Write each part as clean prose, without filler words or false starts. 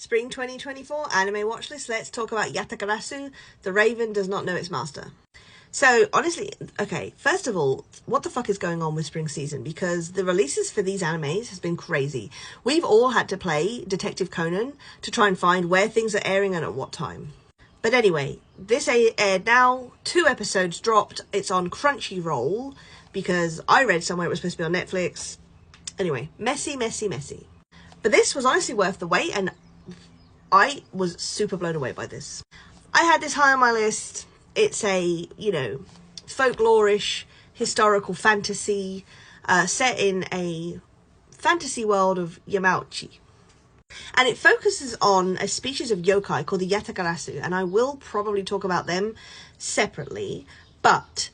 Spring 2024 anime watch list. Let's talk about Yatagarasu, the raven does not know its master. So honestly, okay, first of all, what the fuck is going on with spring season? Because the releases for these animes has been crazy. We've all had to play Detective Conan to try and find where things are airing and at what time. But anyway, this aired now, 2 episodes dropped. It's on Crunchyroll because I read somewhere it was supposed to be on Netflix. Anyway, messy. But this was honestly worth the wait, and I was super blown away by this. I had this high on my list. It's a, folklore-ish historical fantasy set in a fantasy world of Yamauchi. And it focuses on a species of yokai called the Yatagarasu, and I will probably talk about them separately, but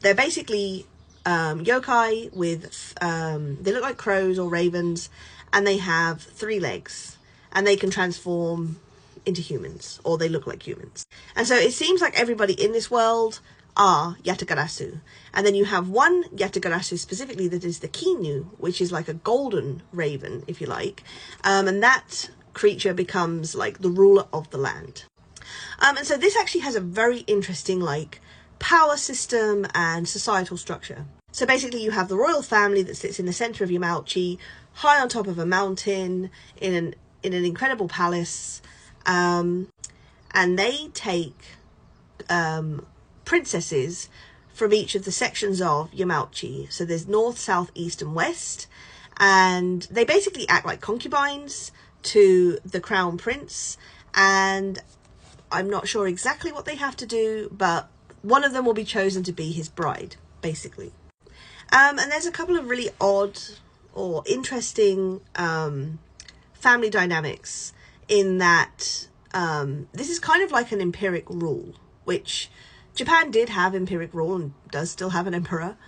they're basically yokai with, they look like crows or ravens, and they have 3 legs. And they can transform into humans, or they look like humans. And so it seems like everybody in this world are Yatagarasu. And then you have one Yatagarasu specifically that is the Kinu, which is like a golden raven, if you like. And that creature becomes like the ruler of the land. And so this actually has a very interesting power system and societal structure. So basically you have the royal family that sits in the center of Yamauchi, high on top of a mountain, in an incredible palace, and they take princesses from each of the sections of Yamauchi. So there's north, south, east and west, and they basically act like concubines to the crown prince, and I'm not sure exactly what they have to do, but one of them will be chosen to be his bride, basically. And there's a couple of really odd or interesting family dynamics in that this is kind of like an empiric rule, which Japan did have empiric rule and does still have an emperor.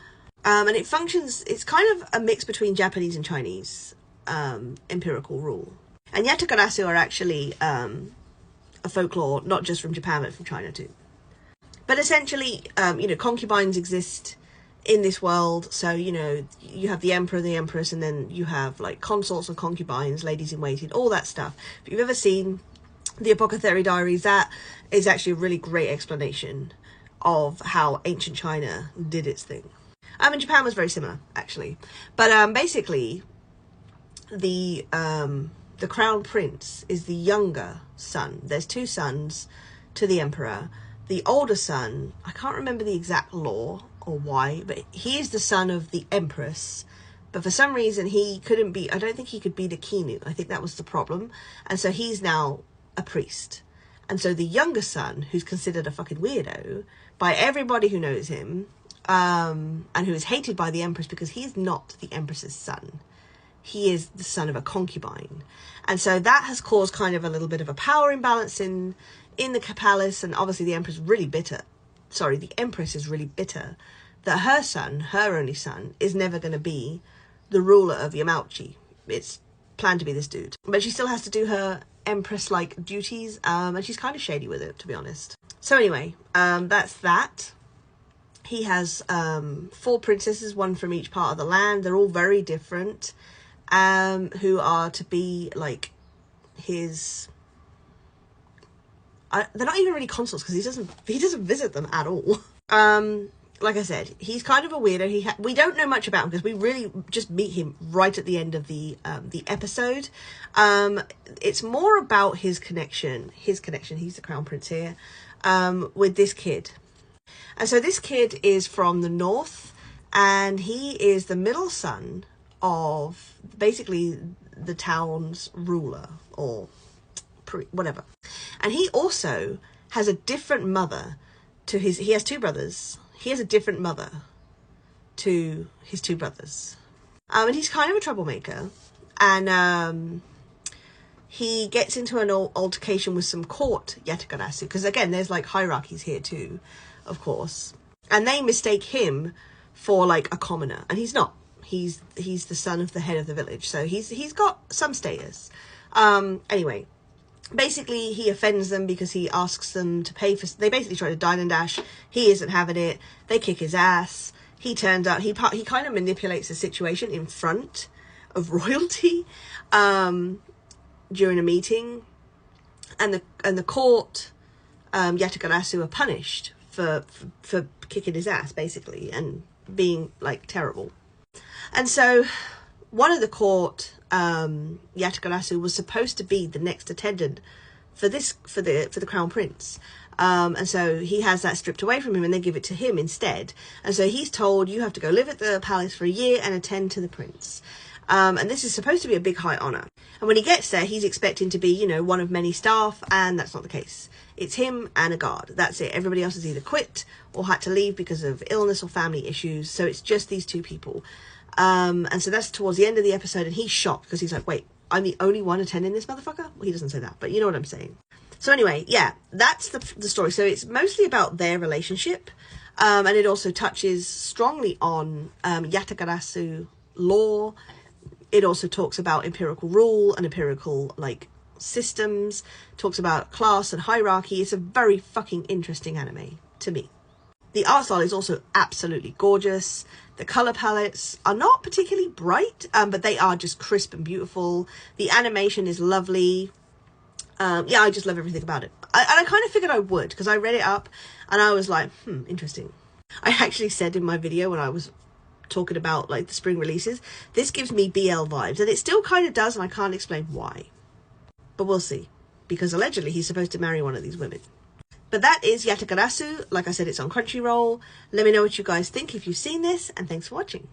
And it functions, it's kind of a mix between Japanese and Chinese empirical rule. And Yatagarasu are actually a folklore, not just from Japan, but from China too. But essentially, concubines exist in this world. So, you have the emperor, the empress, and then you have consorts and concubines, ladies in waiting, all that stuff. If you've ever seen the Apothecary Diaries, that is actually a really great explanation of how ancient China did its thing. And Japan was very similar, actually. But basically, the crown prince is the younger son. There's 2 sons to the emperor. The older son, I can't remember the exact law or why, but he is the son of the empress, but for some reason he couldn't be, I don't think he could be the Kinu. I think that was the problem. And so he's now a priest. And so the younger son, who's considered a fucking weirdo by everybody who knows him, and who is hated by the empress because he is not the empress's son. He is the son of a concubine. And so that has caused kind of a little bit of a power imbalance in the palace, and obviously the empress is really bitter that her son, her only son, is never going to be the ruler of Yamauchi. It's planned to be this dude. But she still has to do her empress-like duties, and she's kind of shady with it, to be honest. So anyway, that's that. He has 4 princesses, 1 from each part of the land. They're all very different, who are to be his... they're not even really consorts because he doesn't visit them at all. Like I said, he's kind of a weirdo. We don't know much about him because we really just meet him right at the end of the episode. It's more about his connection. He's the crown prince here, with this kid. And so this kid is from the north, and he is the middle son of basically the town's ruler, or whatever. And he also has a different mother to he has 2 brothers. He has a different mother to his 2 brothers. And he's kind of a troublemaker. And he gets into an altercation with some court Yatagarasu. Because again, there's hierarchies here too, of course. And they mistake him for a commoner. And he's not. He's the son of the head of the village. So he's got some status. Anyway. Basically, he offends them because he asks them to pay for... They basically try to dine and dash. He isn't having it. They kick his ass. He turns out... He kind of manipulates the situation in front of royalty. during a meeting, and the court, Yatagarasu, are punished for kicking his ass, basically, and being like terrible. And so one of the court, Yatagarasu, was supposed to be the next attendant for the crown prince. And so he has that stripped away from him, and they give it to him instead. And so he's told, you have to go live at the palace for a year and attend to the prince. And this is supposed to be a big high honor. And when he gets there, he's expecting to be, you know, one of many staff, and that's not the case. It's him and a guard. That's it. Everybody else has either quit or had to leave because of illness or family issues. So it's just these two people. And so that's towards the end of the episode, and he's shocked because he's like, wait, I'm the only one attending this motherfucker? Well, he doesn't say that, but you know what I'm saying. So anyway, yeah, that's the story. So it's mostly about their relationship, and it also touches strongly on Yatagarasu law. It also talks about empirical rule and empirical, like, systems, talks about class and hierarchy. It's a very fucking interesting anime to me. The art style is also absolutely gorgeous. The color palettes are not particularly bright, but they are just crisp and beautiful. The animation is lovely. Yeah, I just love everything about it. And I kind of figured I would, because I read it up and I was like, interesting. I actually said in my video when I was talking about like the spring releases, this gives me BL vibes, and it still kind of does, and I can't explain why. But we'll see, because allegedly he's supposed to marry one of these women. But that is Yatagarasu. Like I said, it's on Crunchyroll. Let me know what you guys think if you've seen this, and thanks for watching.